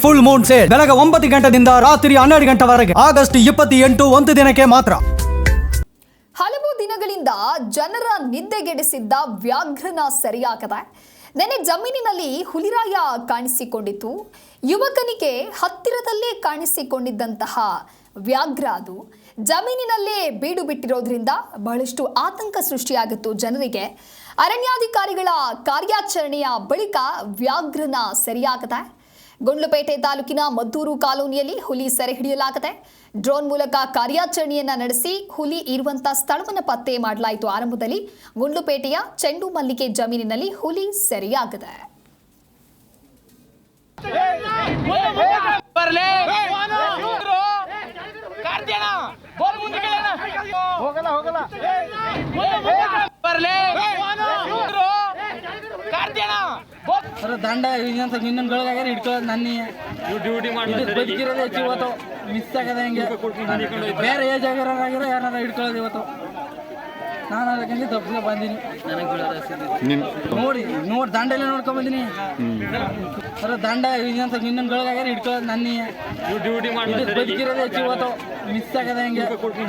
Full Moon sale ಬೆಳಗ್ಗೆ 9 ಗಂಟೆಯಿಂದ ರಾತ್ರಿ 12 ಗಂಟೆವರೆಗೆ ಆಗಸ್ಟ್ 28 ಒಂದು ದಿನಕ್ಕೆ ಮಾತ್ರ. ಹಲವು ದಿನಗಳಿಂದ ಜನರ ನಿದ್ದೆಗೆಡಿಸಿದ್ದ ವ್ಯಾಘ್ರನ ಸೆರೆಯಾಗಿದೆ. ನೆನೆ ಜಮೀನಿನಲ್ಲಿ ಹುಲಿರಾಯ ಕಾಣಿಸಿಕೊಂಡಿತ್ತು. ಯುವಕನಿಗೆ ಹತ್ತಿರದಲ್ಲೇ ಕಾಣಿಸಿಕೊಂಡಿದ್ದಂತಹ ವ್ಯಾಘ್ರ ಅದು ಜಮೀನಿನಲ್ಲೇ ಬೀಡು ಬಿಟ್ಟಿರೋದ್ರಿಂದ ಬಹಳಷ್ಟು ಆತಂಕ ಸೃಷ್ಟಿಯಾಗಿತ್ತು ಜನರಿಗೆ. ಅರಣ್ಯಾಧಿಕಾರಿಗಳ ಕಾರ್ಯಾಚರಣೆಯ ಬಳಿಕ ವ್ಯಾಘ್ರನ ಸೆರೆಯಾಗಿದೆ. ಗುಂಡ್ಲುಪೇಟೆ ತಾಲೂಕಿನ ಮದ್ದೂರು ಕಾಲೋನಿಯಲ್ಲಿ ಹುಲಿ ಸೆರೆ ಹಿಡಿಯಲಾಗಿದೆ. ಡ್ರೋನ್ ಮೂಲಕ ಕಾರ್ಯಾಚರಣೆಯನ್ನ ನಡೆಸಿ ಹುಲಿ ಇರುವಂತಹ ಸ್ಥಳವನ್ನು ಪತ್ತೆ ಮಾಡಲಾಯಿತು. ಆರಂಭದಲ್ಲಿ ಗುಂಡ್ಲುಪೇಟೆಯ ಚೆಂಡು ಮಲ್ಲಿಗೆ ಜಮೀನಿನಲ್ಲಿ ಹುಲಿ ಸೆರೆಯಾಗಿದೆ. ದಂಡ ಇನ್ನೊಂದು ಗಳಿಗಾಗ್ಯಾರ ಹಿಡ್ಕೊಳ್ಳೋದು ನನ್ನ ಡ್ಯೂಟಿ ಮಾಡಿ ಬದುಕಿರೋದು ಹೆಚ್ಚು ಇವತ್ತು ಮಿಸ್ ಆಗದೆ ಹೆಂಗೆ ಬೇರೆ ಏಜ್ ಆಗಿರೋ ಯಾರು ಹಿಡ್ಕೊಳ್ಳೋದು ಇವತ್ತು. ನಾನು ಅದಕ್ಕೆ ತಪ್ಪಲೆ ಬಂದೀನಿ. ನೋಡಿ ದಂಡೆಲ್ಲ ನೋಡ್ಕೊಂಡ್ ಬಂದೀನಿ. ದಂಡ ಇನ್ನೊಂದು ಗಳಿಗಾಗ್ಯಾರ ಹಿಡ್ಕೊಳ್ಳೋದು ನನ್ನ ಡ್ಯೂಟಿ ಮಾಡಿ ಬದುಕಿರೋದು ಹೆಚ್ಚು ಇವತ್ತು ಮಿಸ್ ಆಗದೆ ಹೆಂಗೆ